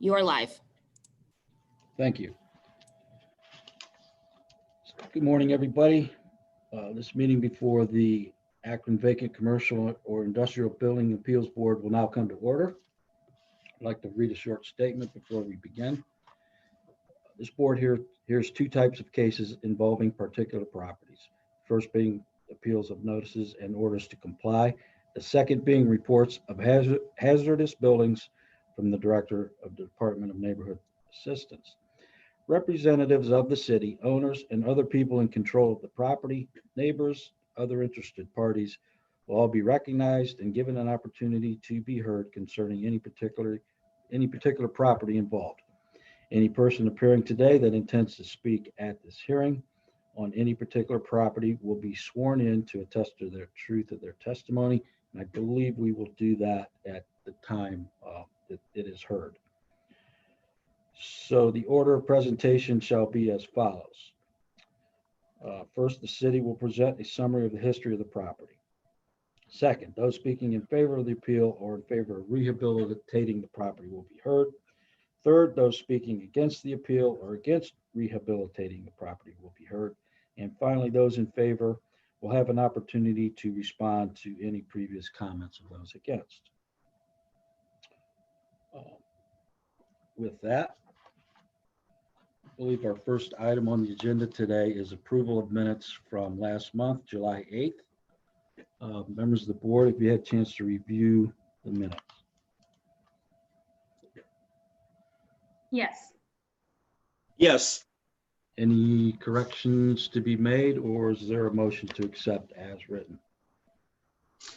You are live. Thank you. Good morning, everybody. This meeting before the Akron Vacant Commercial or Industrial Building Appeals Board will now come to order. I'd like to read a short statement before we begin. This board hears two types of cases involving particular properties. First being appeals of notices and orders to comply. The second being reports of hazardous buildings from the Director of the Department of Neighborhood Assistance. Representatives of the city, owners, and other people in control of the property, neighbors, other interested parties will all be recognized and given an opportunity to be heard concerning any particular property involved. Any person appearing today that intends to speak at this hearing on any particular property will be sworn in to attest to the truth of their testimony. And I believe we will do that at the time that it is heard. So the order of presentation shall be as follows. First, the city will present a summary of the history of the property. Second, those speaking in favor of the appeal or in favor of rehabilitating the property will be heard. Third, those speaking against the appeal or against rehabilitating the property will be heard. And finally, those in favor will have an opportunity to respond to any previous comments of those against. With that, I believe our first item on the agenda today is approval of minutes from last month, July 8th. Members of the board, if you had a chance to review the minutes. Yes. Yes. Any corrections to be made, or is there a motion to accept as written?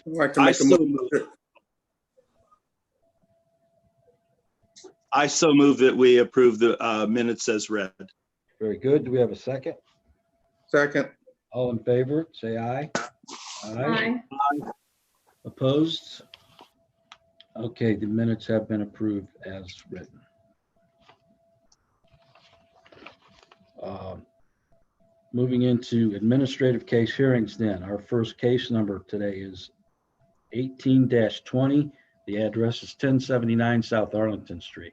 I'd like to I make a so motion. move. I so move that we approve the minutes as read. Very good. Do we have a second? Second. All in favor, say aye. Aye. Opposed? Okay, the minutes have been approved as written. Moving into administrative case hearings then. Our first case number today is 18-20. The address is 1079 South Arlington Street.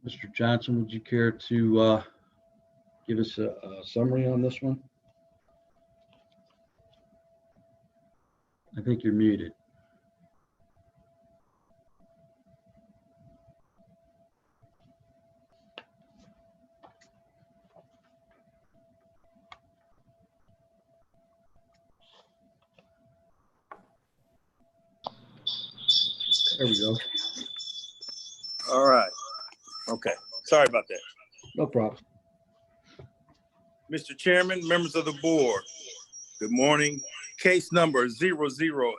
Mr. Johnson, would you care to give us a summary on this one? I think you're muted. There we go. All right. Okay. Sorry about that. No problem. Mr. Chairman, members of the board, good morning. Case number 00818-20,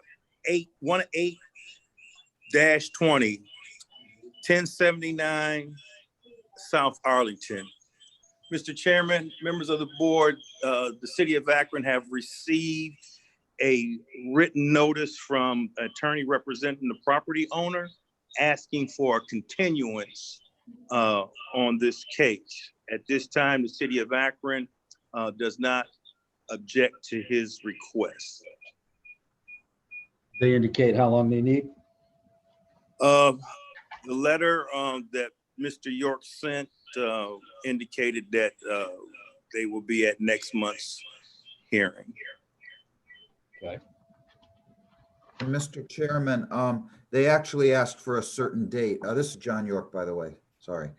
1079 South Arlington. Mr. Chairman, members of the board, the city of Akron have received a written notice from attorney representing the property owner asking for a continuance on this case. At this time, the city of Akron does not object to his request. They indicate how long they need? The letter that Mr. York sent indicated that they will be at next month's hearing. Okay. Mr. Chairman, they actually asked for a certain date. This is John York, by the way. Sorry.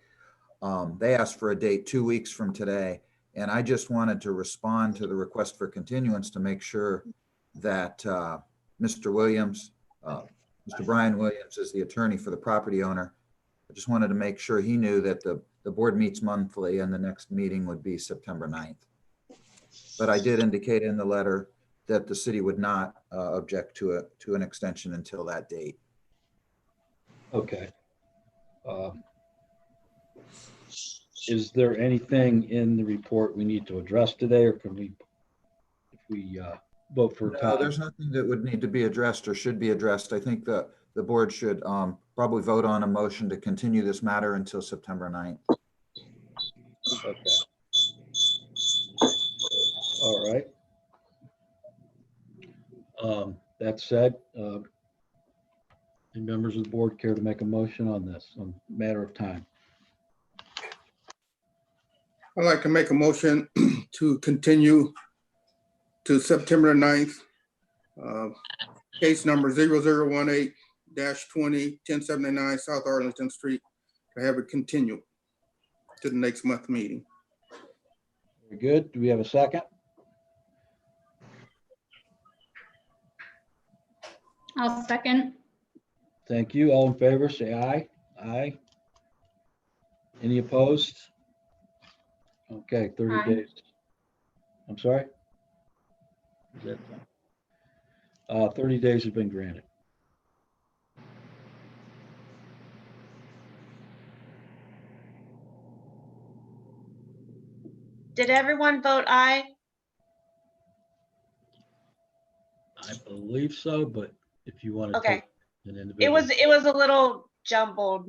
They asked for a date 2 weeks from today, and I just wanted to respond to the request for continuance to make sure that Mr. Williams, Mr. Brian Williams is the attorney for the property owner. I just wanted to make sure he knew that the board meets monthly and the next meeting would be September 9th. But I did indicate in the letter that the city would not object to an extension until that date. Okay. Is there anything in the report we need to address today, or can we, if we vote for No, time? there's nothing that would need to be addressed or should be addressed. I think the board should probably vote on a motion to continue this matter until September 9th. Okay. All right. That said, any members of the board care to make a motion on this, on matter of time? I'd like to make a motion to continue to September 9th. Case number 0018-20, 1079 South Arlington Street, to have it continue to the next month meeting. Very good. Do we have a second? I'll second. Thank you. All in favor, say aye. Aye. Any opposed? Okay, 30 Aye. days. I'm sorry? Is that 30 days have been granted. Did everyone vote aye? I believe so, but if you want to Okay. take an individual. It was a little jumbled.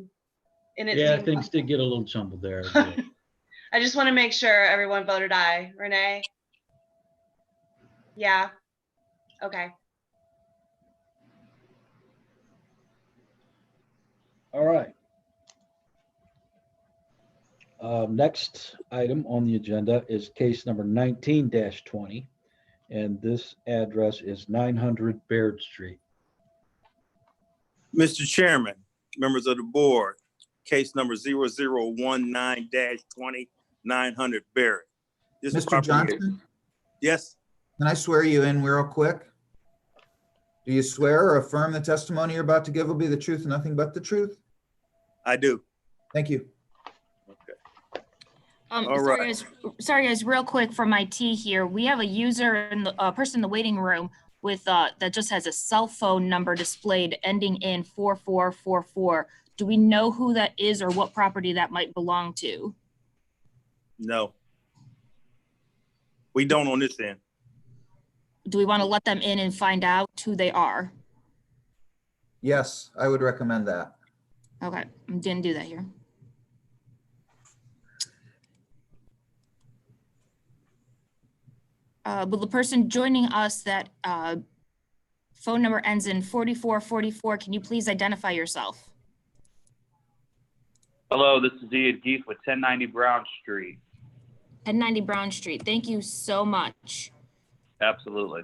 And it Yeah, seemed things did get a little jumbled there. Yeah. I just want to make sure everyone voted aye. Renee? Yeah. Okay. All right. Next item on the agenda is case number 19-20, and this address is 900 Baird Street. Mr. Chairman, members of the board, case number 0019-20, 900 Barrett. This Mr. property- Johnson, Yes, can I swear you in real quick? Do you swear or affirm the testimony you're about to give will be the truth and nothing but the truth? I do. Thank you. All Sorry guys, real quick for my tea here. We have a user and a person in the waiting room with that just has a cell phone number displayed ending in 4444. Do we know who that is or what property that might belong to? No. We don't on this end. Do we want to let them in and find out who they are? Yes, I would recommend that. Okay, didn't do that here. Will the person joining us that phone number ends in 4444, can you please identify yourself? Hello, this is Ian Geef with 1090 Brown Street. 1090 Brown Street. Thank you so much. Absolutely.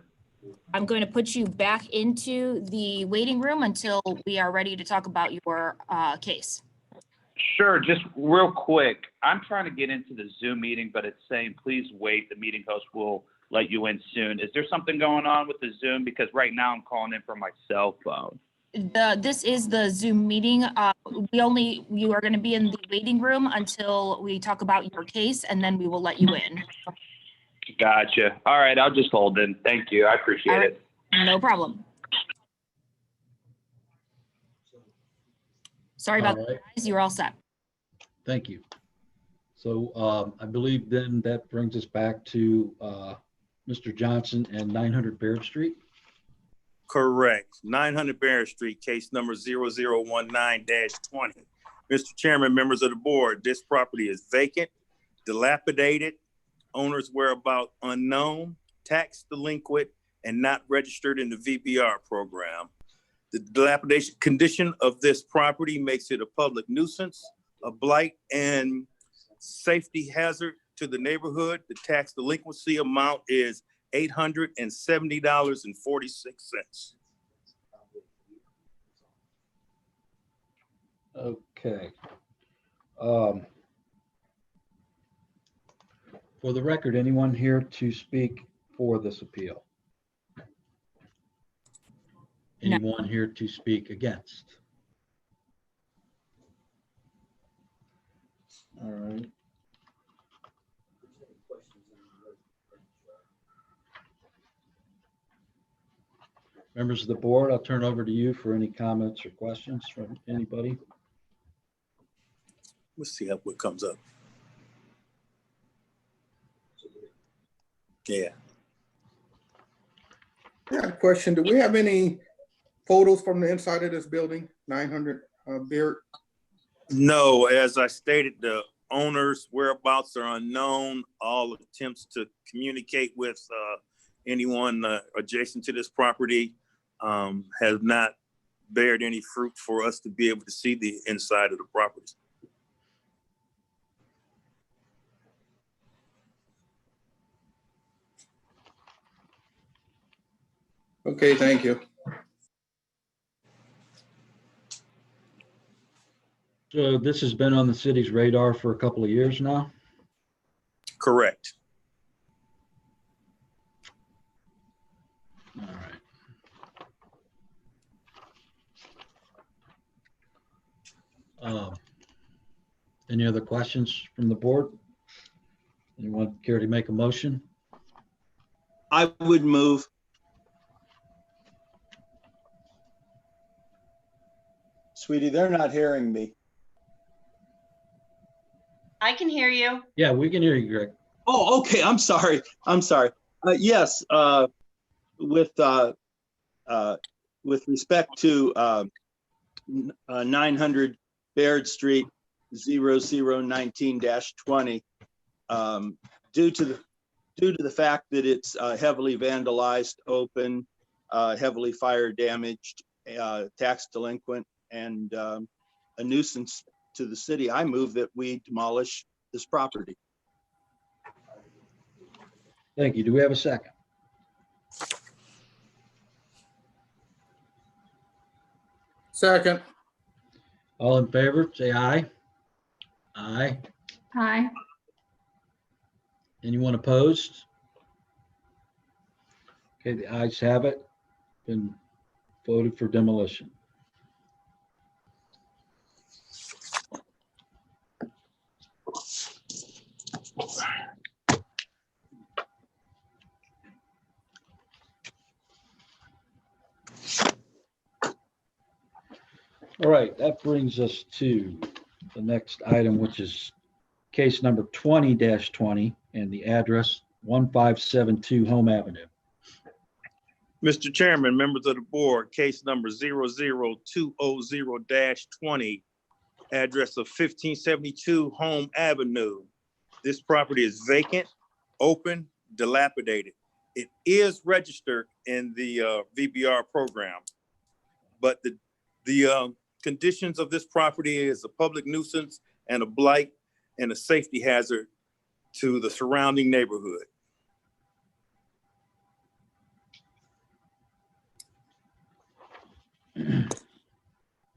I'm going to put you back into the waiting room until we are ready to talk about your case. Sure, just real quick. I'm trying to get into the Zoom meeting, but it's saying, please wait. The meeting host will let you in soon. Is there something going on with the Zoom? Because right now I'm calling in from my cell phone. This is the Zoom meeting. You are going to be in the waiting room until we talk about your case, and then we will let you in. Gotcha. All right, I'll just hold in. Thank you. I appreciate All right. it. No problem. Sorry about All that, right. guys. You're all set. Thank you. So I believe then that brings us back to Mr. Johnson and 900 Baird Street. Correct. 900 Barrett Street, case number 0019-20. Mr. Chairman, members of the board, this property is vacant, dilapidated, owner's whereabouts unknown, tax delinquent, and not registered in the VBR program. The dilapidation condition of this property makes it a public nuisance, a blight and safety hazard to the neighborhood. The tax delinquency amount is $870.46. Okay. For the record, anyone here to speak for this appeal? No. Anyone here to speak against? All right. Members of the board, I'll turn over to you for any comments or questions from anybody. Let's see what comes up. Yeah. I got a question. Do we have any photos from the inside of this building, 900 Baird? No, as I stated, the owner's whereabouts are unknown. All attempts to communicate with anyone adjacent to this property has not bared any fruit for us to be able to see the inside of the property. Okay, thank you. So this has been on the city's radar for a couple of years now. Correct. All right. Any other questions from the board? Anyone care to make a motion? I would move. Sweetie, they're not hearing me. I can hear you. Yeah, we can hear you, Greg. Oh, okay. I'm sorry. Yes, with respect to 900 Baird Street, 0019-20, due to the fact that it's heavily vandalized, open, heavily fire damaged, tax delinquent, and a nuisance to the city, I move that we demolish this property. Thank you. Do we have a second? Second. All in favor, say aye. Aye. Aye. Anyone opposed? Okay, the ayes have it. Been voted for demolition. All right, that brings us to the next item, which is case number 20-20 and the address 1572 Home Avenue. Mr. Chairman, members of the board, case number 00200-20, address of 1572 Home Avenue. This property is vacant, open, dilapidated. It is registered in the VBR program, but the conditions of this property is a public nuisance and a blight and a safety hazard to the surrounding neighborhood.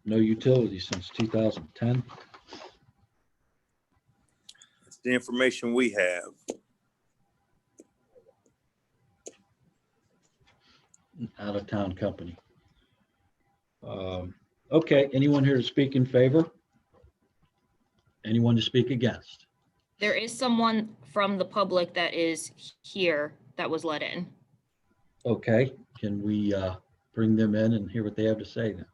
No utilities since 2010. That's the information we have. Out of town company. Okay, anyone here to speak in favor? Anyone to speak against? There is someone from the public that is here that was let in. Okay, can we bring them in and hear what they have to say then?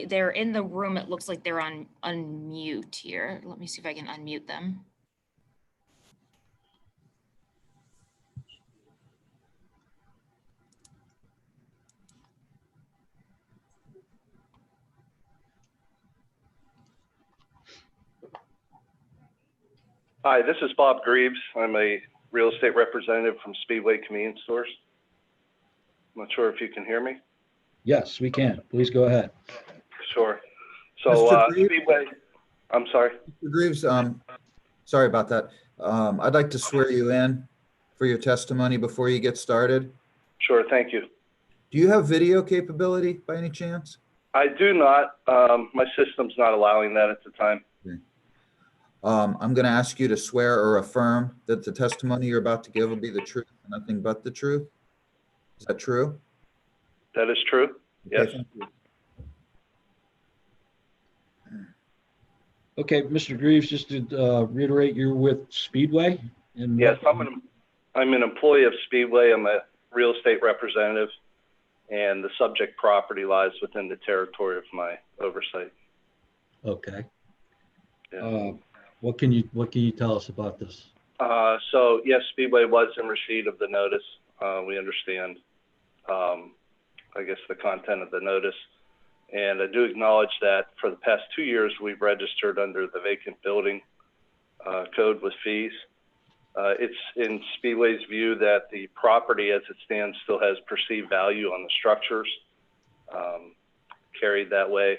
They're in the room. It looks like they're on unmute here. Let me see if I can unmute them. Hi, this is Bob Greaves. I'm a real estate representative from Speedway Convenience Stores. I'm not sure if you can hear me. Yes, we can. Please go ahead. Sure. So Mr. Greaves? Speedway, I'm sorry. Mr. Greaves, sorry about that. I'd like to swear you in for your testimony before you get started. Sure, thank you. Do you have video capability by any chance? I do not. My system's not allowing that at the time. I'm going to ask you to swear or affirm that the testimony you're about to give will be the truth and nothing but the truth. Is that true? That is true. Okay, Yes. thank you. Okay, Mr. Greaves, just to reiterate, you're with Speedway? Yes, I'm an employee of Speedway. I'm a real estate representative, and the subject property lies within the territory of my oversight. Okay. Yeah. What can you tell us about this? So yes, Speedway was in receipt of the notice. We understand, I guess, the content of the notice. And I do acknowledge that for the past 2 years, we've registered under the vacant building code with fees. It's in Speedway's view that the property as it stands still has perceived value on the structures, carried that way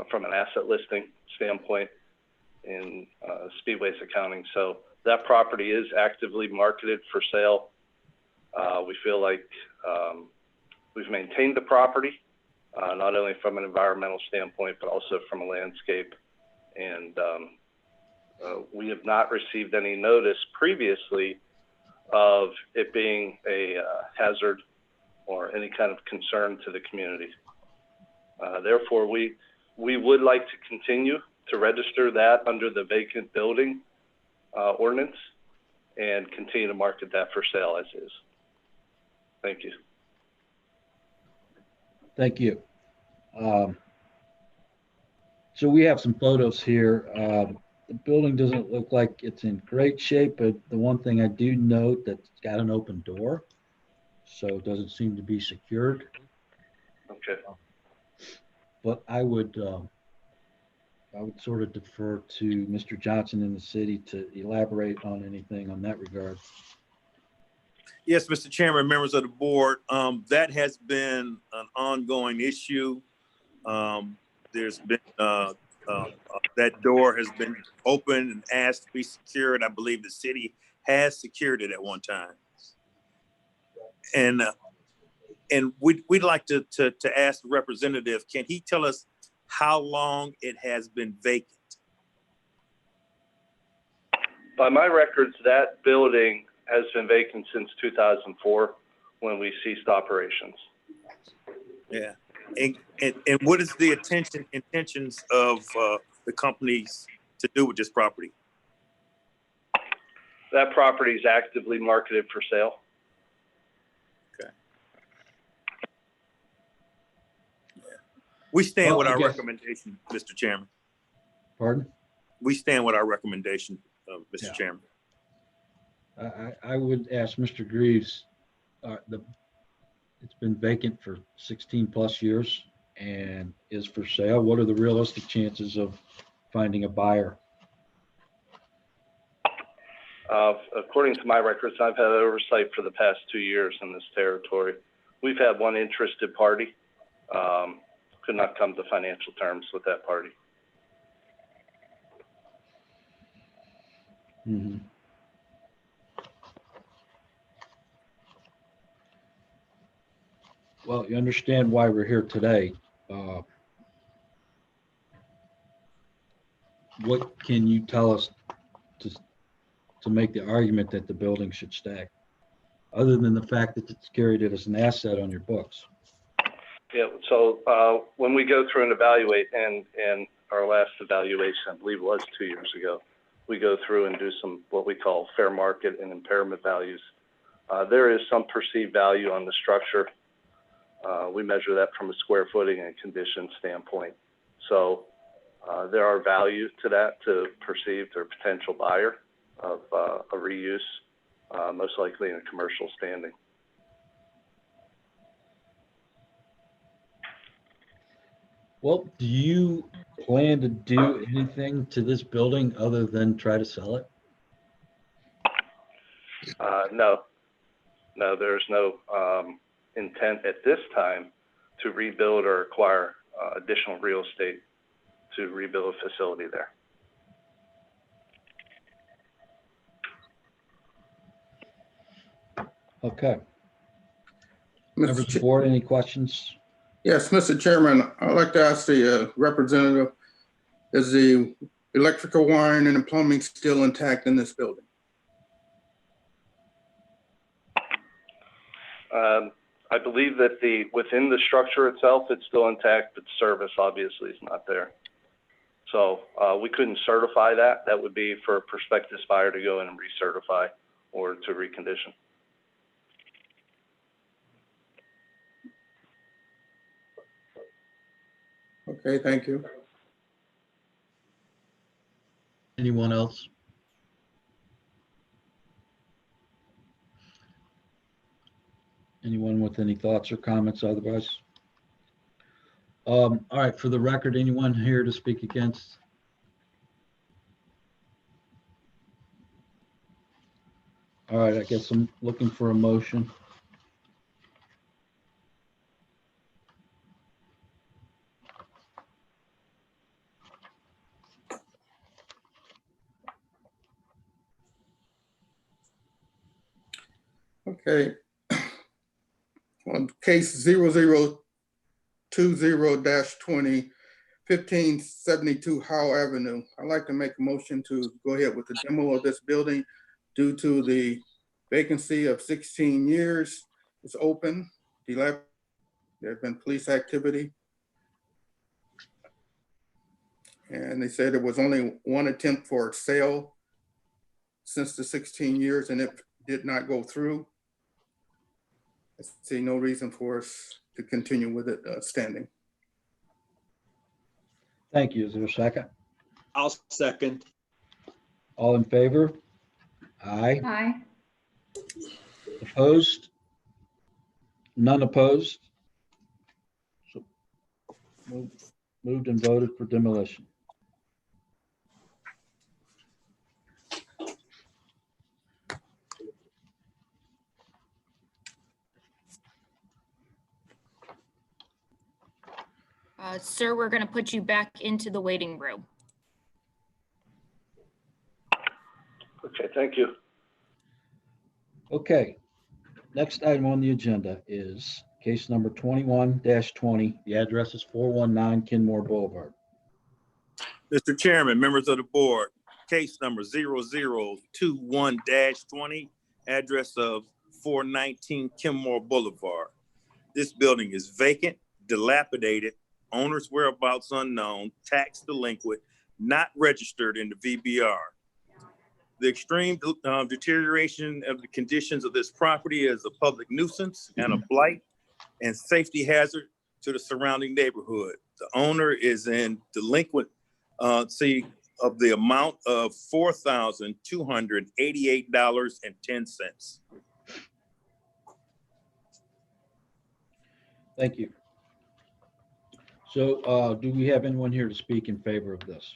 from an asset listing standpoint in Speedway's accounting. So that property is actively marketed for sale. We feel like we've maintained the property, not only from an environmental standpoint, but also from a landscape. And we have not received any notice previously of it being a hazard or any kind of concern to the community. Therefore, we would like to continue to register that under the vacant building ordinance and continue to market that for sale as is. Thank you. Thank you. So we have some photos here. The building doesn't look like it's in great shape, but the one thing I do note that it's got an open door, so it doesn't seem to be secured. Okay. But I would sort of defer to Mr. Johnson in the city to elaborate on anything on that regard. Yes, Mr. Chairman, members of the board, that has been an ongoing issue. There's been, that door has been opened and asked to be secured. I believe the city has secured it at one time. And we'd like to ask the representative, can he tell us how long it has been vacant? By my records, that building has been vacant since 2004 when we ceased operations. Yeah. And what is the intentions of the companies to do with this property? That property is actively marketed for sale. Okay. Yeah. We stand Well, with I our guess- recommendation, Mr. Chairman. Pardon? We stand with our recommendation, Mr. Yeah. Chairman. I would ask Mr. Greaves, it's been vacant for 16 plus years and is for sale. What are the realistic chances of finding a buyer? According to my records, I've had oversight for the past 2 years in this territory. We've had one interested party, could not come to financial terms with that party. Mm-hmm. Well, you understand why we're here today. What can you tell us to make the argument that the building should stay, other than the fact that it's carried it as an asset on your books? Yeah, so when we go through and evaluate, and our last evaluation, I believe it was 2 years ago, we go through and do some what we call fair market and impairment values. There is some perceived value on the structure. We measure that from a square footing and condition standpoint. So there are value to that to perceived or potential buyer of a reuse, most likely in a commercial standing. Well, do you plan to do anything to this building other than try to sell it? No, there's no intent at this time to rebuild or acquire additional real estate to rebuild a facility there. Okay. Members of the board, any questions? Yes, Mr. Chairman, I'd like to ask the representative, is the electrical wiring and the plumbing still intact in this building? I believe that within the structure itself, it's still intact, but service obviously is not there. So we couldn't certify that. That would be for a prospective buyer to go in and recertify or to recondition. Okay, thank you. Anyone else? Anyone with any thoughts or comments otherwise? All right, for the record, anyone here to speak against? All right, I guess I'm looking for a motion. Okay. On case 0020-20, 1572 Howe Avenue, I'd like to make a motion to go ahead with the demo of this building due to the vacancy of 16 years. It's open, there's been police activity. And they said there was only one attempt for sale since the 16 years and it did not go through. I see no reason for us to continue with it standing. Thank you. Is there a second? I'll second. All in favor? Aye. Aye. Opposed? None opposed? So moved and voted for demolition. Sir, we're going to put you back into the waiting room. Okay, thank you. Okay. Next item on the agenda is case number 21-20. The address is 419 Kenmore Boulevard. Mr. Chairman, members of the board, case number 0021-20, address of 419 Kenmore Boulevard. This building is vacant, dilapidated, owner's whereabouts unknown, tax delinquent, not registered in the VBR. The extreme deterioration of the conditions of this property is a public nuisance and a blight and safety hazard to the surrounding neighborhood. The owner is in delinquency of the amount of $4,288.10. Thank you. So do we have anyone here to speak in favor of this?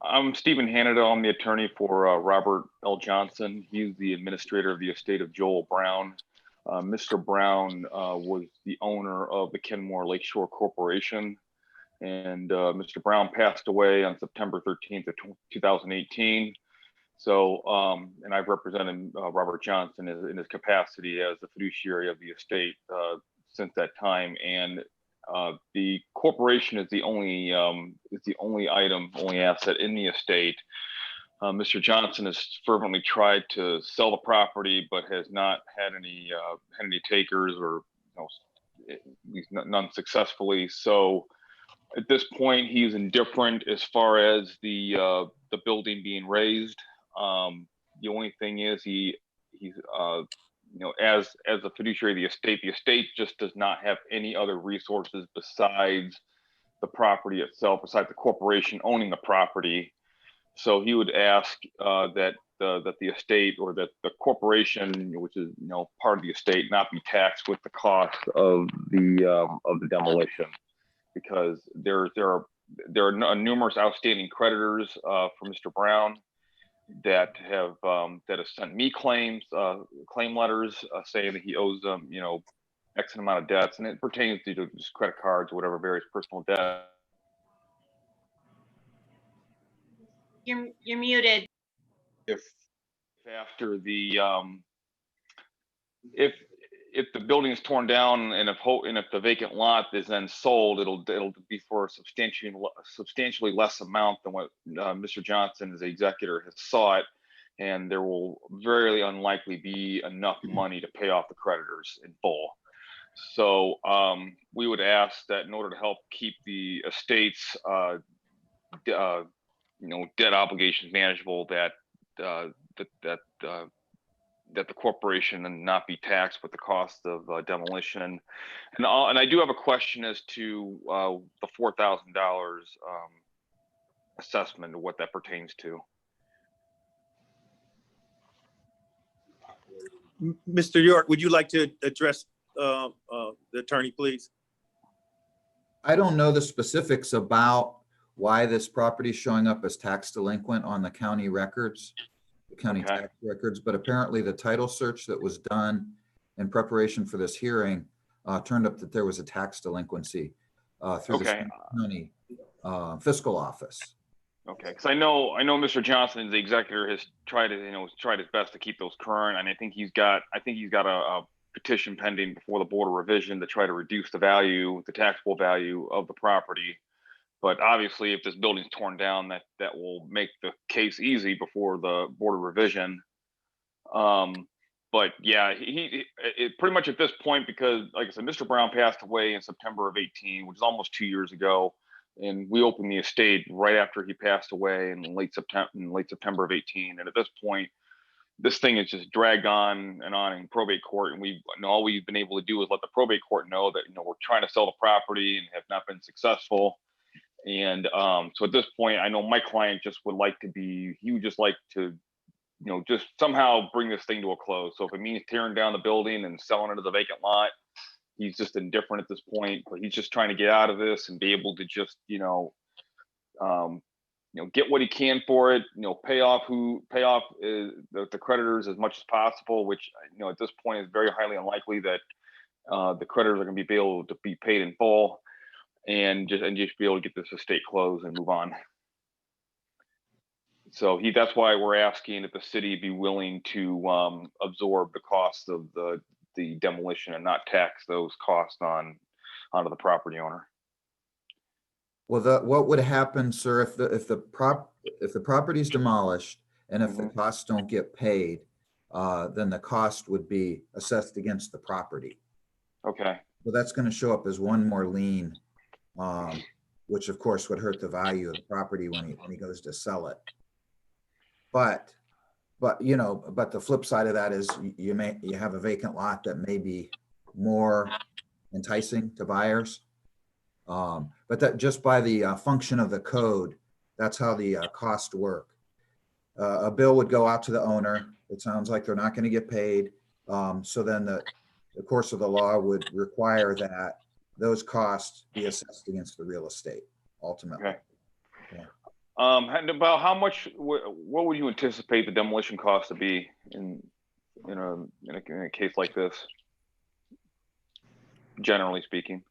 I'm Stephen Hannado. I'm the attorney for Robert L. Johnson. He's the administrator of the estate of Joel Brown. Mr. Brown was the owner of the Kenmore Lakeshore Corporation. And Mr. Brown passed away on September 13th of 2018. So, and I've represented Robert Johnson in his capacity as the fiduciary of the estate since that time. And the corporation is the only asset in the estate. Mr. Johnson has fervently tried to sell the property, but has not had any takers, or at least none successfully. So at this point, he's indifferent as far as the building being raised. The only thing is he's as a fiduciary of the estate just does not have any other resources besides the property itself, besides the corporation owning the property. So he would ask that the estate, or that the corporation, which is part of the estate, not be taxed with the cost of the demolition, because there are numerous outstanding creditors for Mr. Brown that have sent me claim letters saying that he owes them X amount of debts, and it pertains to just credit cards or whatever various personal debt. You're muted. If after the if the building is torn down and if the vacant lot is then sold, it'll be for a substantially less amount than what Mr. Johnson as the executor has sought, and there will very unlikely be enough money to pay off the creditors in full. So we would ask that in order to help keep the estate's debt obligations manageable, that the corporation and not be taxed with the cost of demolition. And I do have a question as to the $4,000 assessment, what that pertains to. Mr. York, would you like to address the attorney, please? I don't know the specifics about why this property is showing up as tax delinquent on the county records, the county Okay. tax records, but apparently the title search that was done in preparation for this hearing turned up that there was a tax delinquency through the Okay. county fiscal office. Okay, because I know Mr. Johnson, the executor, has tried to, tried his best to keep those current, and I think he's got a petition pending before the Board of Revision to try to reduce the value, the taxable value of the property. But obviously, if this building's torn down, that will make the case easy before the Board of Revision. But yeah, it pretty much at this point, because like I said, Mr. Brown passed away in September of 18, which is almost 2 years ago. And we opened the estate right after he passed away in late September of 18. And at this point, this thing is just dragged on in probate court. And all we've been able to do is let the probate court know that, we're trying to sell the property and have not been successful. And so at this point, I know my client just would like to he would just like to, just somehow bring this thing to a close. So if it means tearing down the building and selling it as a vacant lot, he's just indifferent at this point, but he's just trying to get out of this and be able to just, get what he can for it, pay off the creditors as much as possible, which, at this point is very highly unlikely that the creditors are going to be able to be paid in full, and just be able to get this estate closed and move on. So that's why we're asking if the city be willing to absorb the cost of the demolition and not tax those costs onto the property owner. Well, what would happen, sir, if the property is demolished and if the costs don't get paid, then the cost would be assessed against the property. Okay. So that's going to show up as one more lien, which of course would hurt the value of the property when he goes to sell it. But the flip side of that is you have a vacant lot that may be more enticing to buyers. But that just by the function of the code, that's how the costs work. A bill would go out to the owner. It sounds like they're not going to get paid. So then the course of the law would require that those costs be assessed against the real estate ultimately. Okay. Yeah. And about how much, what would you anticipate the demolition cost to be in a case like this, generally speaking?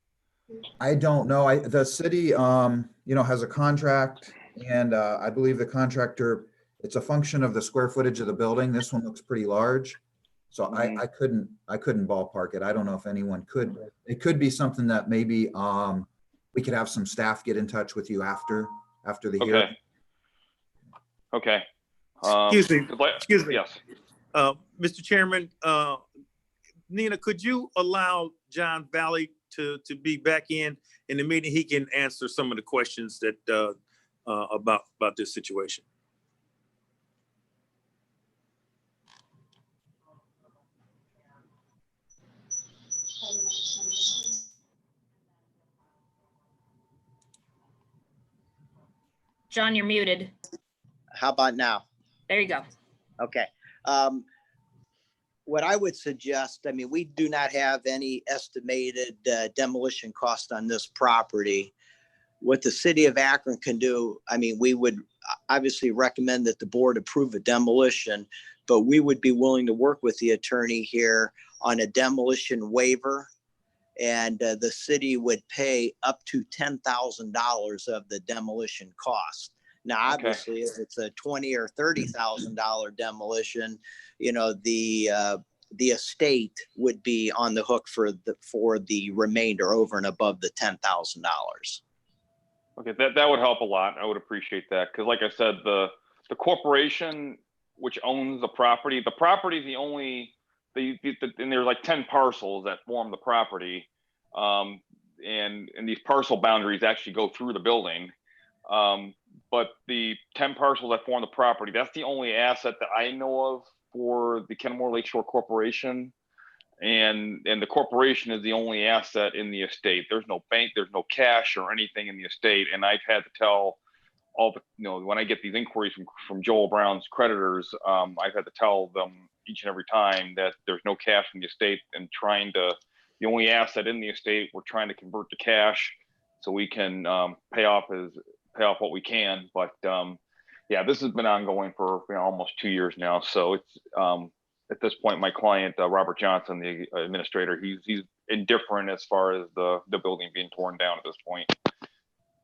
I don't know. The city, has a contract, and I believe the contractor, it's a function of the square footage of the building. This one looks pretty large. So I couldn't ballpark it. I don't know if anyone could. It could be something that maybe we could have some staff get in touch with you after the hearing. Okay. Excuse me. Yes. Mr. Chairman, Nina, could you allow John Valley to be back in the meeting? He can answer some of the questions that about this situation. John, you're muted. How about now? There you go. Okay. What I would suggest, we do not have any estimated demolition cost on this property. What the city of Akron can do, we would obviously recommend that the board approve a demolition, but we would be willing to work with the attorney here on a demolition waiver. And the city would pay up to $10,000 of the demolition cost. Now, obviously, if it's a $20,000 or $30,000 demolition, the estate would be on the hook for the remainder over and above the $10,000. Okay, that would help a lot. I would appreciate that, because like I said, the corporation which owns the property is the only. And there's like 10 parcels that form the property, and these parcel boundaries actually go through the building. But the 10 parcels that form the property, that's the only asset that I know of for the Kenmore Lakeshore Corporation. And the corporation is the only asset in the estate. There's no bank, there's no cash or anything in the estate. And I've had to tell all the, when I get these inquiries from Joel Brown's creditors, I've had to tell them each and every time that there's no cash in the estate, and the only asset in the estate we're trying to convert to cash so we can pay off pay off what we can. But yeah, this has been ongoing for almost 2 years now. So it's at this point, my client, Robert Johnson, the administrator, he's indifferent as far as the building being torn down at this point.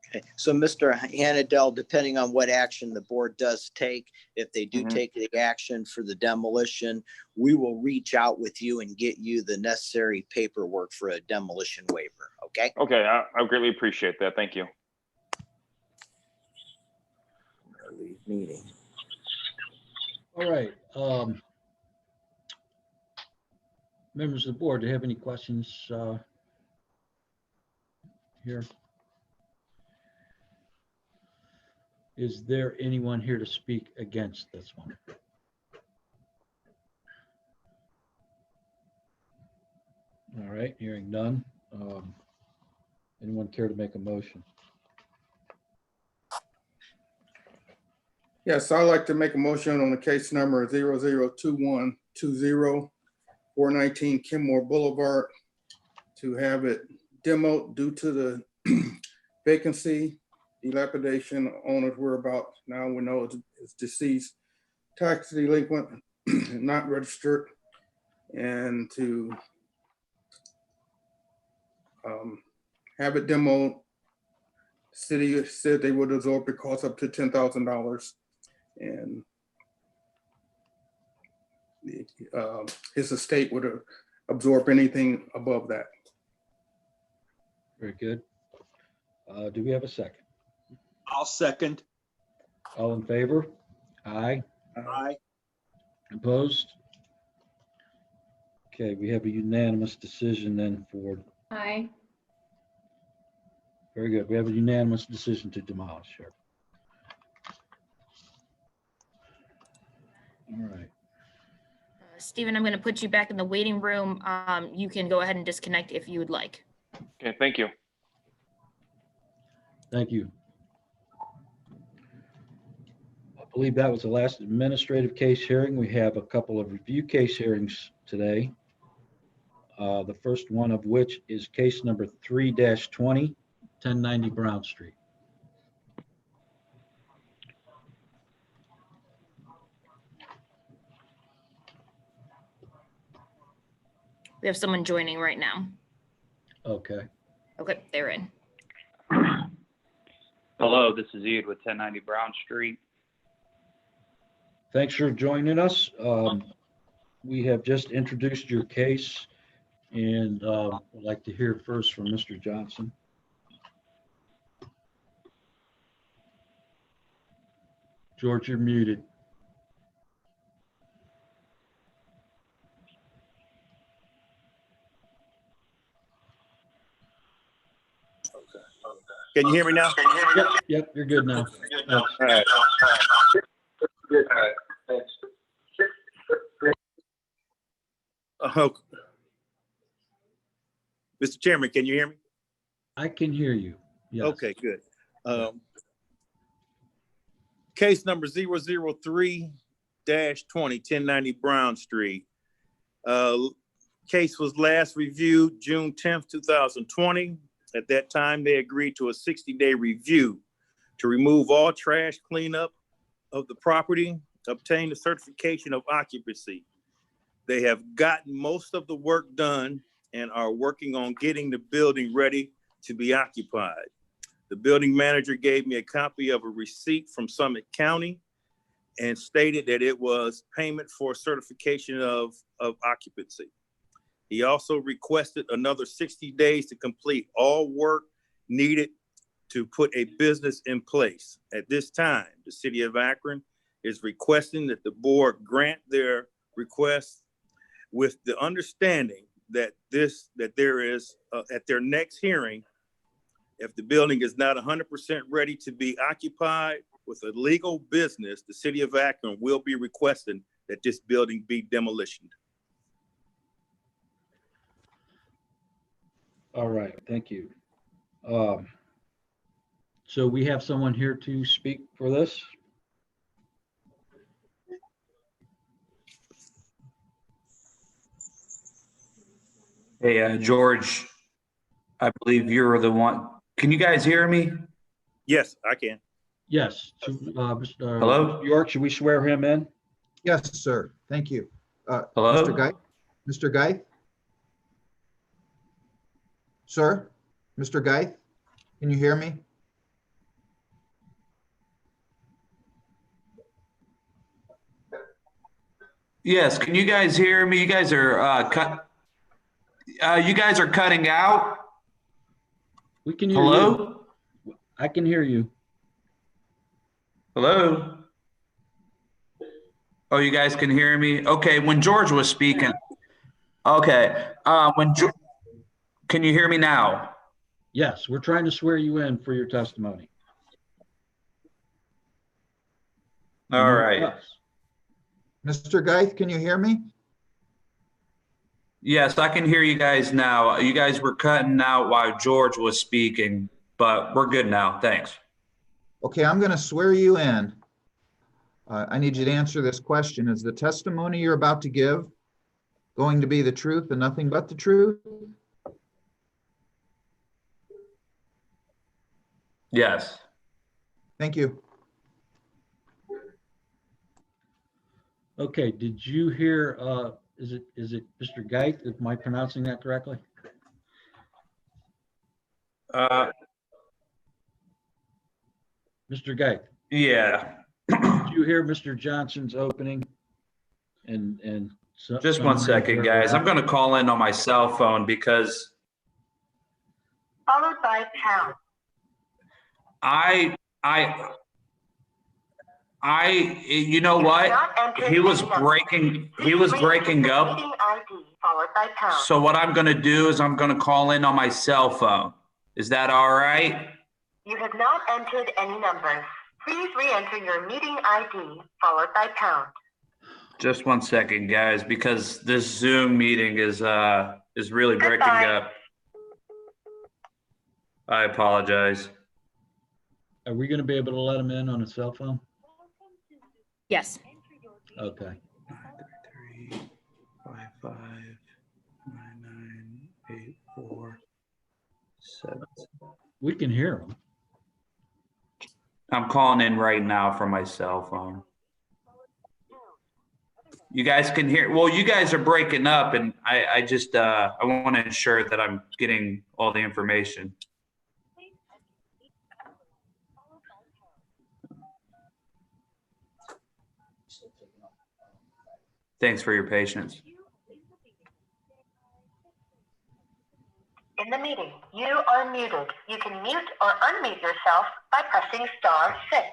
Okay. So Mr. Hannadel, depending on what action the board does take, if they do take the action for the demolition, we will reach out with you and get you the necessary paperwork for a demolition waiver. Okay. Okay, I greatly appreciate that. Thank you. Meeting. All right. Members of the board, do you have any questions here? Is there anyone here to speak against this one? All right, hearing none. Anyone care to make a motion? Yes, I'd like to make a motion on the case number 002120 419 Kenmore Boulevard to have it demoed due to the vacancy, dilapidation, owner's whereabouts. Now we know it's deceased, tax delinquent, not registered, and to have it demoed. City said they would absorb the cost up to $10,000, and his estate would absorb anything above that. Very good. Do we have a second? I'll second. All in favor? Aye. Aye. Opposed? Okay, we have a unanimous decision then for, Aye. very good. We have a unanimous decision to demolish here. All right. Stephen, I'm going to put you back in the waiting room. You can go ahead and disconnect if you would like. Okay, thank you. Thank you. I believe that was the last administrative case hearing. We have a couple of review case hearings today. The first one of which is case number 3-20, 1090 Brown Street. We have someone joining right now. Okay. Okay, they're in. Hello, this is Ian with 1090 Brown Street. Thanks for joining us. We have just introduced your case, and I'd like to hear first from Mr. Johnson. George, you're muted. Can you hear me now? Yep, you're good now. All right. Mr. Chairman, can you hear me? I can hear you. Yes. Okay, good. Case number 003-20, 1090 Brown Street. Case was last reviewed June 10th, 2020. At that time, they agreed to a 60-day review to remove all trash cleanup of the property, obtain the certification of occupancy. They have gotten most of the work done and are working on getting the building ready to be occupied. The building manager gave me a copy of a receipt from Summit County and stated that it was payment for certification of occupancy. He also requested another 60 days to complete all work needed to put a business in place. At this time, the city of Akron is requesting that the board grant their request with the understanding that there is at their next hearing, if the building is not 100% ready to be occupied with a legal business, the city of Akron will be requesting that this building be demolished. All right, thank you. So we have someone here to speak for this. Hey, George, I believe you're the one. Can you guys hear me? Yes, I can. Yes. Mr. Hello? York, should we swear him in? Yes, sir. Thank you. Hello? Mr. Geith? Mr. Geith? Sir? Mr. Geith? Can you hear me? Yes, can you guys hear me? You guys are cutting out. We can hear you. Hello? I can hear you. Hello? Oh, you guys can hear me? Okay, when George was speaking. Okay, can you hear me now? Yes, we're trying to swear you in for your testimony. All right. Yes. Mr. Geith, can you hear me? Yes, I can hear you guys now. You guys were cutting out while George was speaking, but we're good now. Thanks. Okay, I'm going to swear you in. I need you to answer this question. Is the testimony you're about to give going to be the truth and nothing but the truth? Yes. Thank you. Okay, did you hear, is it Mr. Geith? Am I pronouncing that correctly? Mr. Geith, Yeah. did you hear Mr. Johnson's opening? And Just one second, guys. I'm going to call in on my cell phone because Followed by pound. you know what? He was breaking up. So what I'm going to do is I'm going to call in on my cell phone. Is that all right? You have not entered any numbers. Please re-enter your meeting ID followed by pound. Just one second, guys, because this Zoom meeting is really breaking up. I apologize. Are we going to be able to let him in on a cell phone? Yes. Okay. 933-55-99-84-7. We can hear him. I'm calling in right now from my cell phone. You guys can hear, well, you guys are breaking up and I just, I want to ensure that I'm getting all the information. Thanks for your patience. In the meeting, you are muted. You can mute or unmute yourself by pressing *6.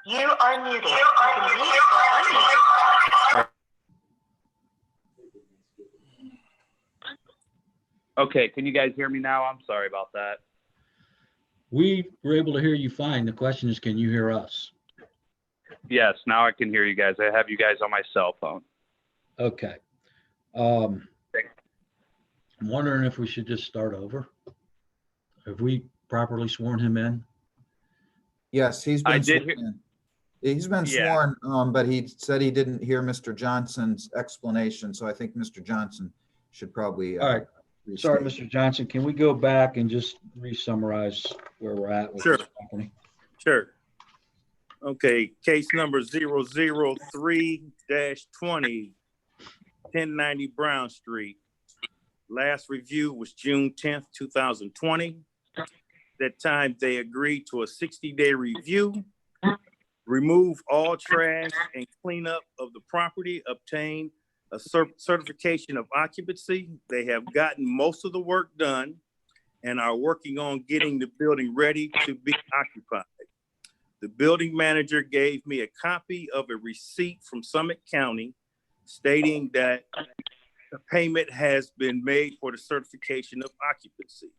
You are muted. You can mute or unmute yourself. Okay, can you guys hear me now? I'm sorry about that. We were able to hear you fine. The question is, can you hear us? Yes, now I can hear you guys. I have you guys on my cell phone. Okay. I'm wondering if we should just start over. Have we properly sworn him in? Yes, he's been did sworn in. He's been sworn, but he said he didn't hear Mr. Johnson's explanation, so I think Mr. Johnson should probably. All right. Sorry, Mr. Johnson, can we go back and just re-summarize where we're at with this company? Sure. Okay, case number 003-20, 1090 Brown Street. Last review was June 10th, 2020. That time they agreed to a 60-day review, remove all trash and cleanup of the property, obtain a certification of occupancy. They have gotten most of the work done and are working on getting the building ready to be occupied. The building manager gave me a copy of a receipt from Summit County stating that a payment has been made for the certification of occupancy.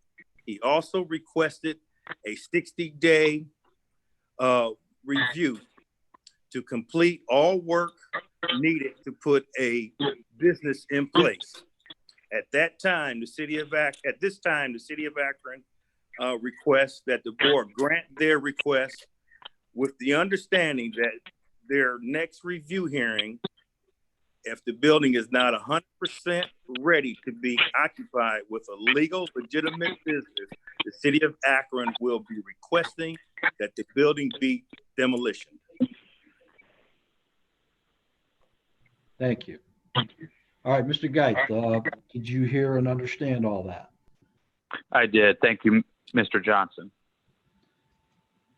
He also requested a 60-day review to complete all work needed to put a business in place. At this time, the city of Akron requests that the board grant their request with the understanding that their next review hearing if the building is not 100% ready to be occupied with a legal, legitimate business, the city of Akron will be requesting that the building be demolition. Thank you. All right, Mr. Geit, did you hear and understand all that? I did. Thank you, Mr. Johnson.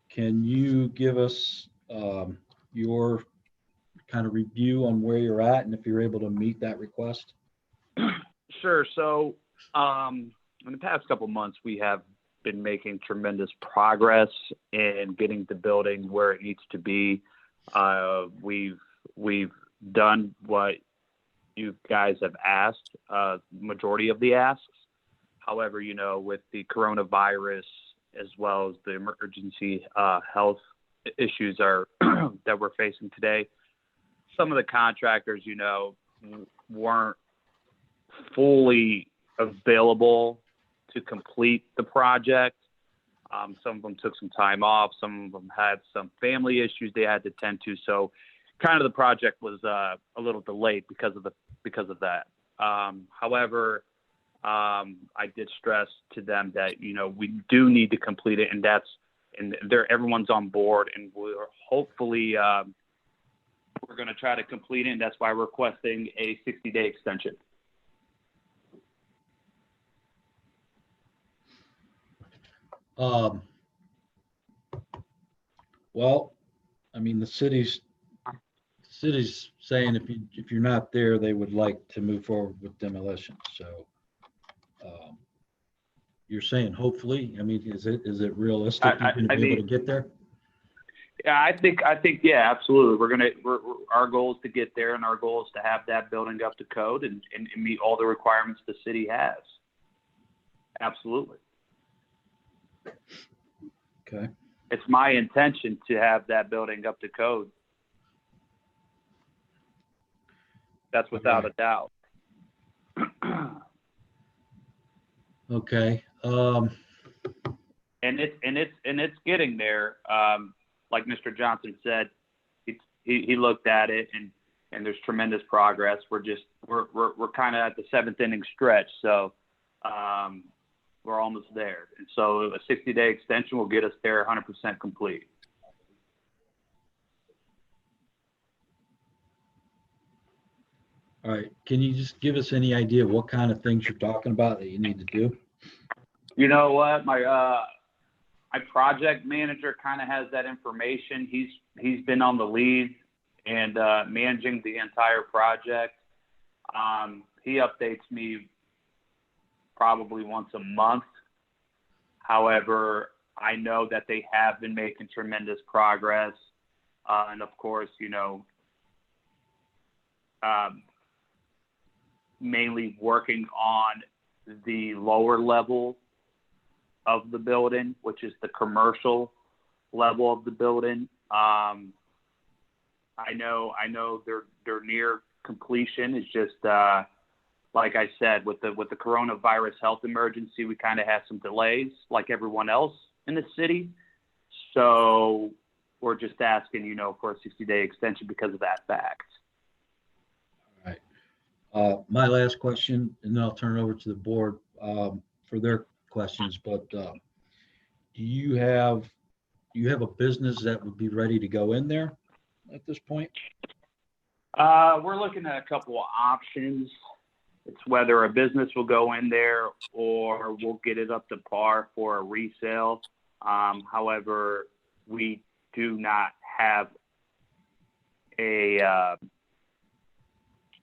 Can you give us your kind of review on where you're at and if you're able to meet that request? Sure. So in the past couple months, we have been making tremendous progress in getting the building where it needs to be. We've done what you guys have asked, majority of the asks. However, you know, with the coronavirus as well as the emergency health issues that we're facing today, some of the contractors, you know, weren't fully available to complete the project. Some of them took some time off. Some of them had some family issues they had to tend to. So kind of the project was a little delayed because of that. However, I did stress to them that, you know, we do need to complete it, and everyone's on board, and we're hopefully we're going to try to complete it, and that's why we're requesting a 60-day extension. Well, I mean, the city's saying if you're not there, they would like to move forward with demolition. So you're saying hopefully. I mean, is it realistic you're going to be able to get there? Yeah, I think, yeah, absolutely. Our goal is to get there, and our goal is to have that building up to code and meet all the requirements the city has. Absolutely. Okay. It's my intention to have that building up to code. That's without a doubt. Okay. And it's getting there. Like Mr. Johnson said, he looked at it, and there's tremendous progress. We're kind of at the 7th inning stretch, so we're almost there. And so a 60-day extension will get us there 100% complete. All right. Can you just give us any idea of what kind of things you're talking about that you need to do? You know what? My project manager kind of has that information. He's been on the lead and managing the entire project. He updates me probably once a month. However, I know that they have been making tremendous progress. And of course, you know, mainly working on the lower level of the building, which is the commercial level of the building. I know they're near completion. It's just like I said, with the coronavirus health emergency, we kind of had some delays, like everyone else in the city. So we're just asking, you know, for a 60-day extension because of that fact. All right. My last question, and then I'll turn it over to the board for their questions. But do you have a business that would be ready to go in there at this point? We're looking at a couple of options. It's whether a business will go in there or we'll get it up to par for a resale. However, we do not have a,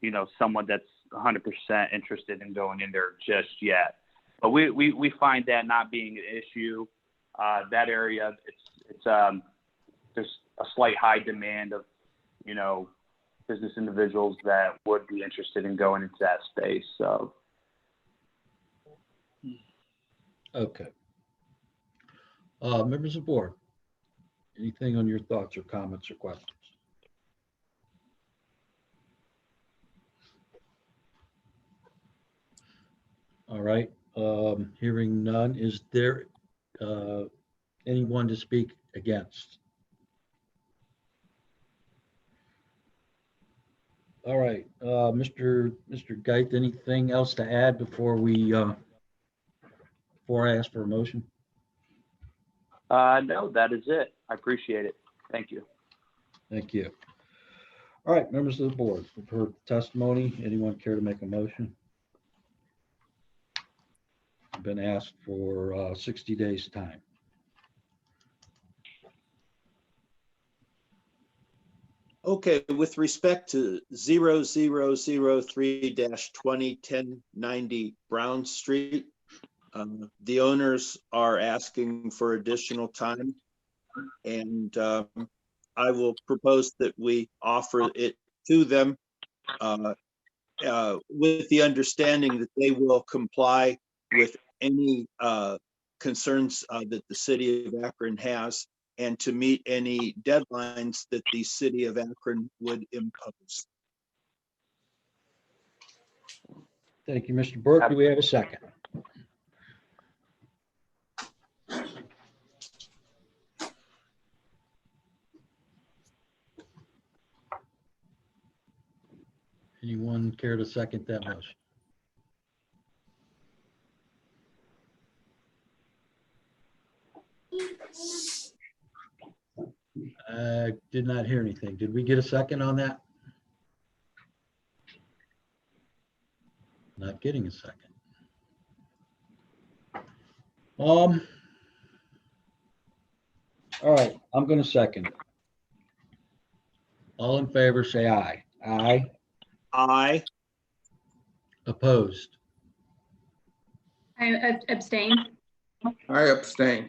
you know, someone that's 100% interested in going in there just yet. But we find that not being an issue. That area, it's there's a slight high demand of, you know, business individuals that would be interested in going into that space. So. Okay. Members of the board, anything on your thoughts or comments or questions? All right. Hearing none, is there anyone to speak against? All right, Mr. Geith, anything else to add before before I ask for a motion? No, that is it. I appreciate it. Thank you. Thank you. All right, members of the board, we've heard testimony. Anyone care to make a motion? I've been asked for 60 days' time. Okay, with respect to 0003-201090 Brown Street, the owners are asking for additional time, and I will propose that we offer it to them with the understanding that they will comply with any concerns that the city of Akron has, and to meet any deadlines that the city of Akron would impose. Thank you, Mr. Burke. Do we have a second? Anyone care to second that motion? I did not hear anything. Did we get a second on that? Not getting a second. All right, I'm going to second it. All in favor, say aye. Aye. Aye. Opposed? I abstain. I abstain.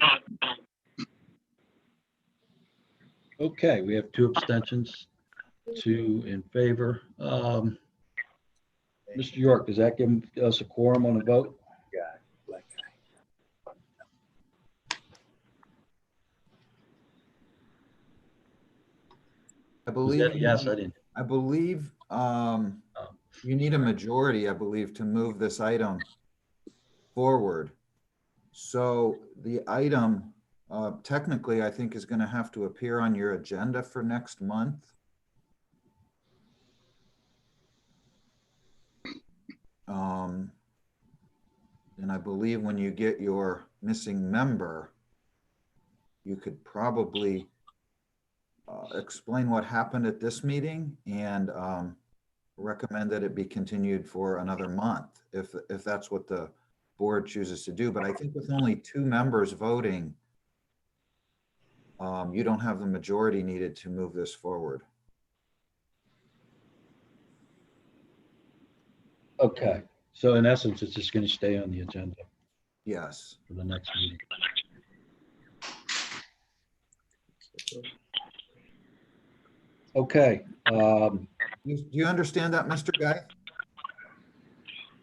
Okay, we have 2 abstentions, 2 in favor. Mr. York, does that give us a quorum on the vote? I believe. Yes, I did. I believe you need a majority, I believe, to move this item forward. So the item technically, I think, is going to have to appear on your agenda for next month. And I believe when you get your missing member, you could probably explain what happened at this meeting and recommend that it be continued for another month if that's what the board chooses to do. But I think with only 2 members voting, you don't have the majority needed to move this forward. Okay, so in essence, it's just going to stay on the agenda. Yes. For the next meeting. Okay. Do you understand that, Mr. Guy?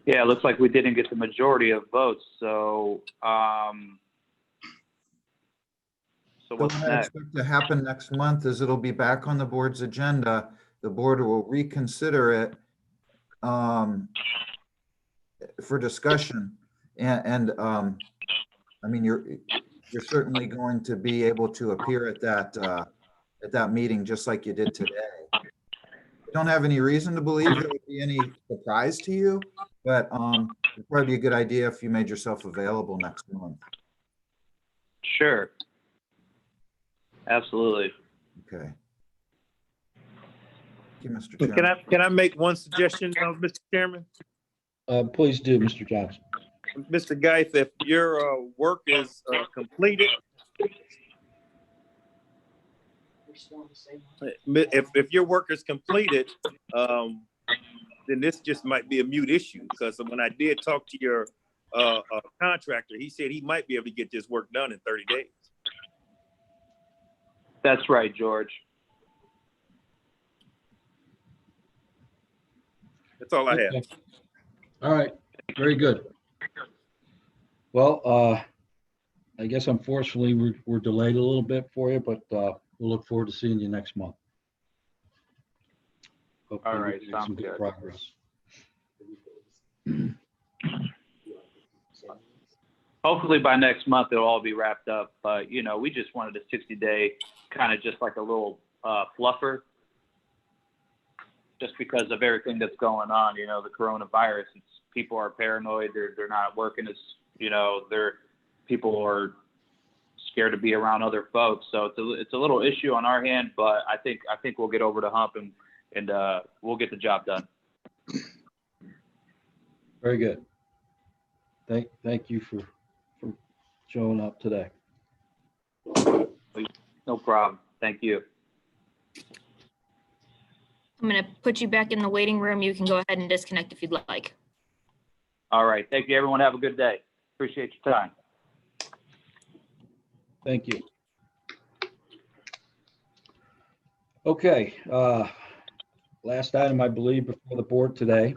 Yeah, it looks like we didn't get the majority of votes, so what's what I next? expect to happen next month is it'll be back on the board's agenda. The board will reconsider it for discussion. And I mean, you're certainly going to be able to appear at that meeting just like you did today. I don't have any reason to believe there would be any surprise to you, but it'd probably be a good idea if you made yourself available next month. Sure. Absolutely. Okay. Thank you, Mr. Chairman. Can I make one suggestion, Mr. Chairman? Please do, Mr. Johnson. Mr. Geith, if your work is completed, if your work is completed, then this just might be a mute issue, because when I did talk to your contractor, he said he might be able to get this work done in 30 days. That's right, George. That's all I have. Okay. All right, very good. Well, I guess unfortunately we're delayed a little bit for you, but we'll look forward to seeing you next month. Hopefully All right, we make sounds some good good. progress. Hopefully by next month it'll all be wrapped up. But you know, we just wanted a 60-day kind of just like a little fluffer. just because of everything that's going on, you know, the coronavirus. People are paranoid. They're not working as, you know, people are scared to be around other folks. So it's a little issue on our hand, but I think we'll get over the hump and we'll get the job done. Very good. Thank you for showing up today. No problem. Thank you. I'm going to put you back in the waiting room. You can go ahead and disconnect if you'd like. All right. Thank you, everyone. Have a good day. Appreciate your time. Thank you. Okay, last item, I believe, before the board today.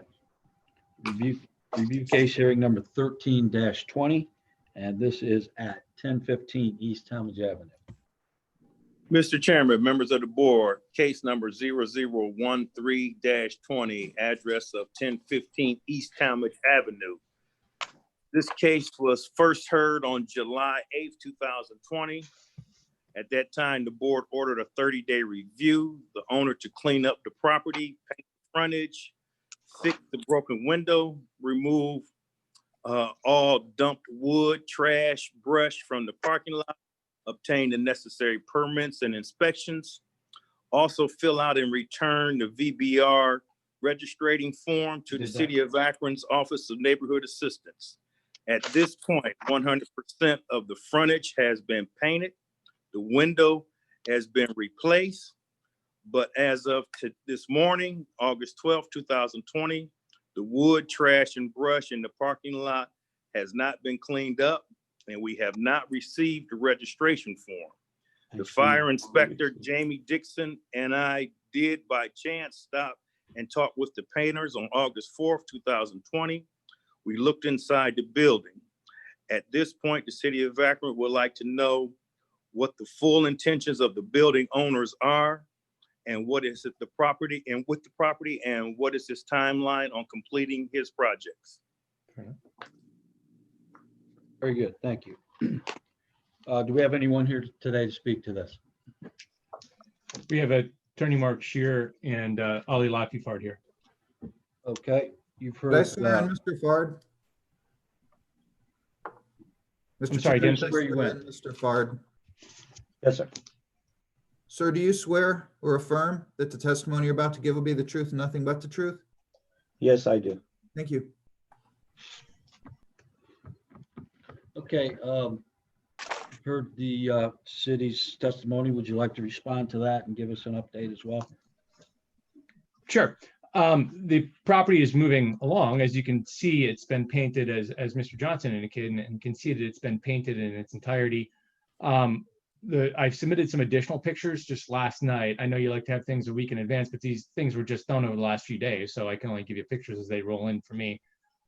Review case hearing number 13-20, and this is at 1015 East Talmadge Avenue. Mr. Chairman, members of the board, case number 0013-20, address of 1015 East Talmadge Avenue. This case was first heard on July 8th, 2020. At that time, the board ordered a 30-day review, the owner to clean up the property, paint the frontage, fix the broken window, remove all dumped wood, trash, brush from the parking lot, obtain the necessary permits and inspections, also fill out and return the VBR registrating form to the City of Akron's Office of Neighborhood Assistance. At this point, 100% of the frontage has been painted. The window has been replaced. But as of this morning, August 12th, 2020, the wood, trash, and brush in the parking lot has not been cleaned up, and we have not received the registration form. The fire inspector, Jamie Dixon, and I did by chance stop and talk with the painters on August 4th, 2020. We looked inside the building. At this point, the City of Akron would like to know what the full intentions of the building owners are, and what is it the property and with the property, and what is his timeline on completing his projects. Very good, thank you. Do we have anyone here today to speak to this? We have Attorney Mark Shear and Ali Lafifard here. Okay, you've heard. Did I swear on Mr. Fard? I'm sorry, Chairman, didn't where you went. Mr. Fard. Yes, sir. Sir, do you swear or affirm that the testimony you're about to give will be the truth and nothing but the truth? Yes, I do. Thank you. Okay, heard the city's testimony. Would you like to respond to that and give us an update as well? Sure. The property is moving along. As you can see, it's been painted as Mr. Johnson indicated, and can see that it's been painted in its entirety. I've submitted some additional pictures just last night. I know you like to have things a week in advance, but these things were just done over the last few days, so I can only give you pictures as they roll in for me.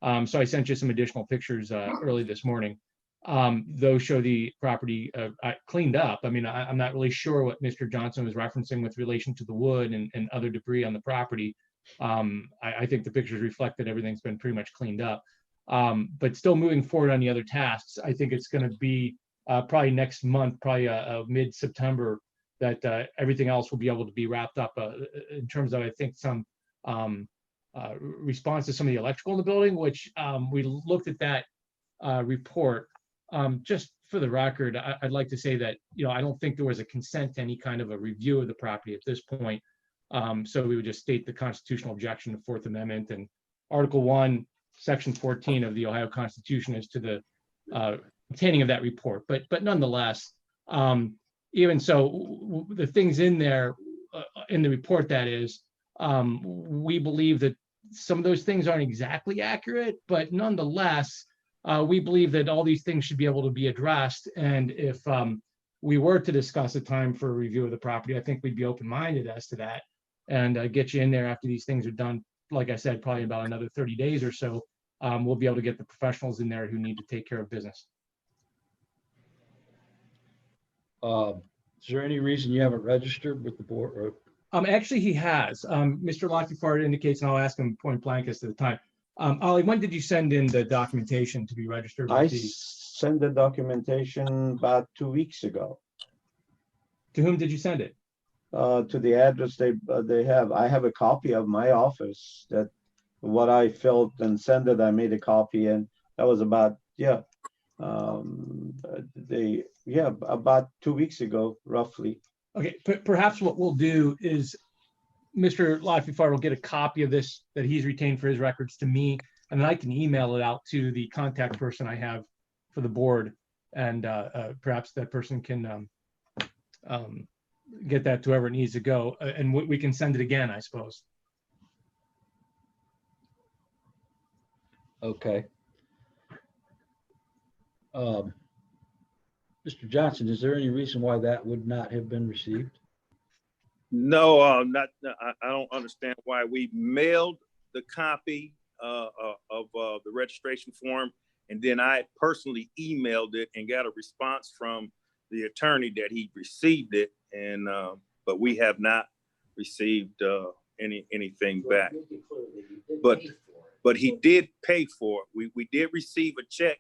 So I sent you some additional pictures early this morning. Those show the property cleaned up. I mean, I'm not really sure what Mr. Johnson was referencing with relation to the wood and other debris on the property. I think the pictures reflect that everything's been pretty much cleaned up. But still moving forward on the other tasks, I think it's going to be probably next month, probably mid-September, that everything else will be able to be wrapped up in terms of, I think, some response to some of the electrical in the building, which we looked at that report. Just for the record, I'd like to say that, I don't think there was a consent to any kind of a review of the property at this point. So we would just state the constitutional objection to Fourth Amendment, and Article 1, Section 14 of the Ohio Constitution as to the obtaining of that report. But nonetheless, even so, the things in there, in the report, that is, we believe that some of those things aren't exactly accurate, but nonetheless, we believe that all these things should be able to be addressed. And if we were to discuss a time for a review of the property, I think we'd be open-minded as to that, and get you in there after these things are done. Like I said, probably about another 30 days or so, we'll be able to get the professionals in there who need to take care of business. Is there any reason you haven't registered with the board? Or... Actually, he has. Mr. Lafifard indicates, and I'll ask him point blank as to the time. Ali, when did you send in the documentation to be registered? I sent the documentation about 2 weeks ago. To whom did you send it? to the address they have. I have a copy of my office that what I filled and sent it. I made a copy, and that was about about 2 weeks ago, roughly. Okay, perhaps what we'll do is Mr. Lafifard will get a copy of this that he's retained for his records to me, and then I can email it out to the contact person I have for the board, and perhaps that person can get that to whoever it needs to go, and we can send it again, I suppose. Okay. Mr. Johnson, is there any reason why that would not have been received? No, I don't understand why we mailed the copy of the registration form, and then I personally emailed it and got a response from the attorney that he received it, and but we have not received anything back. But he did pay for it. We did receive a check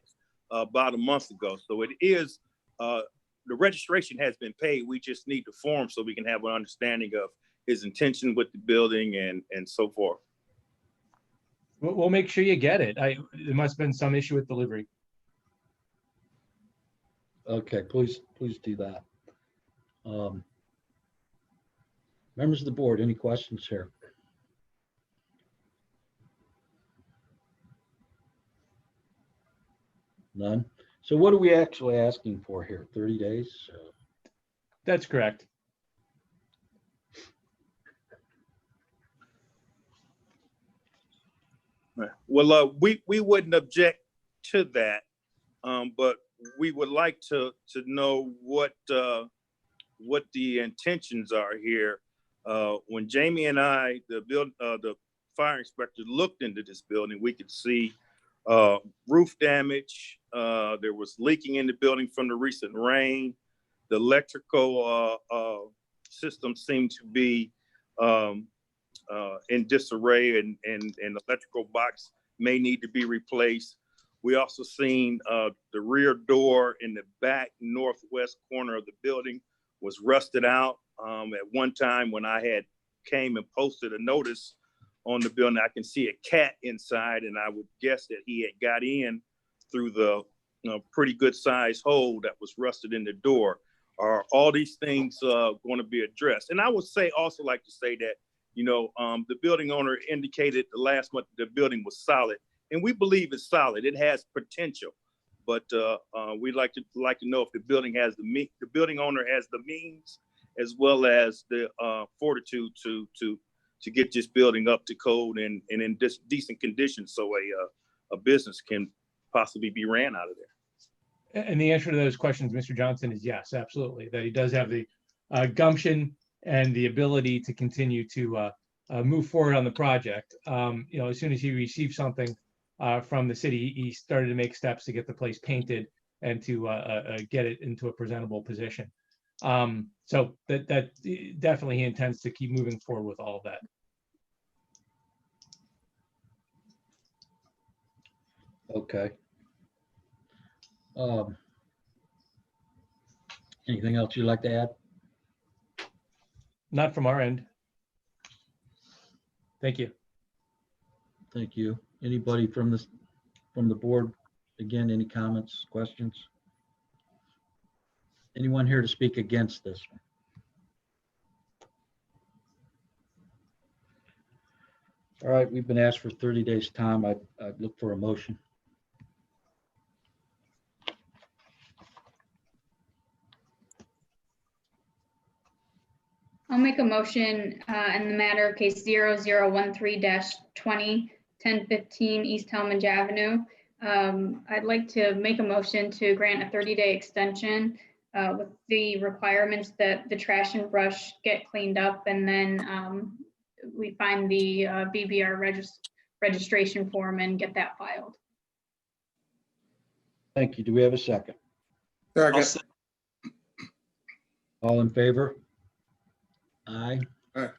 about a month ago, so it is the registration has been paid. We just need the form so we can have an understanding of his intention with the building and so forth. We'll make sure you get it. There must have been some issue with delivery. Okay, please do that. Members of the board, any questions here? None. So what are we actually asking for here? 30 days? That's correct. Well, we wouldn't object to that, but we would like to know what the intentions are here. When Jamie and I, the fire inspector, looked into this building, we could see roof damage. There was leaking in the building from the recent rain. The electrical system seemed to be in disarray, and the electrical box may need to be replaced. We also seen the rear door in the back northwest corner of the building was rusted out. At one time when I had came and posted a notice on the building, I can see a cat inside, and I would guess that he had got in through the pretty good sized hole that was rusted in the door. Are all these things going to be addressed? And I would also like to say that, the building owner indicated the last month the building was solid, and we believe it's solid. It has potential, but we'd like to know if the building owner has the means as well as the fortitude to get this building up to code and in decent condition, so a business can possibly be ran out of there. And the answer to those questions, Mr. Johnson, is yes, absolutely. That he does have the gumption and the ability to continue to move forward on the project. As soon as he received something from the city, he started to make steps to get the place painted and to get it into a presentable position. So that definitely he intends to keep moving forward with all of that. Okay. Anything else you'd like to add? Not from our end. Thank you. Thank you. Anybody from the board? Again, any comments, questions? Anyone here to speak against this one? All right, we've been asked for 30 days time. I'd look for a motion. I'll make a motion in the matter of case 0013-20-1015 East Talmadge Avenue. I'd like to make a motion to grant a 30-day extension with the requirements that the trash and brush get cleaned up, and then we find the BBR registration form and get that filed. Thank you. Do we have a second? Second. All in favor? Aye. Aye.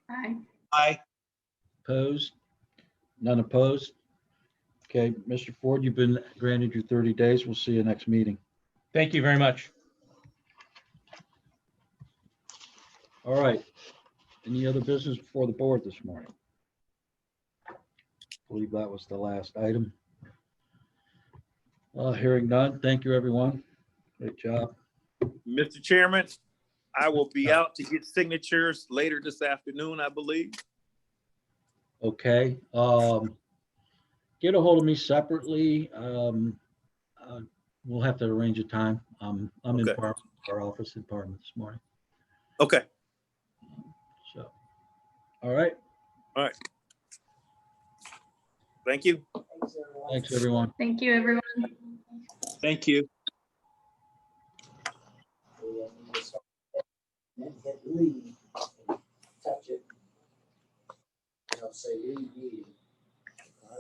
Aye. Aye. Opposed? None opposed? Okay, Mr. Ford, you've been granted your 30 days. We'll see you next meeting. Thank you very much. All right. Any other business before the board this morning? I believe that was the last item. Hearing none, thank you, everyone. Great job. Mr. Chairman, I will be out to get signatures later this afternoon, I believe. Okay, get a hold of me separately. We'll have to arrange a time. I'm in Okay. our office in Parliament this morning. Okay. So, all right. All right. Thank you. Thanks, everyone. Thank you, everyone. Thank you. Leave.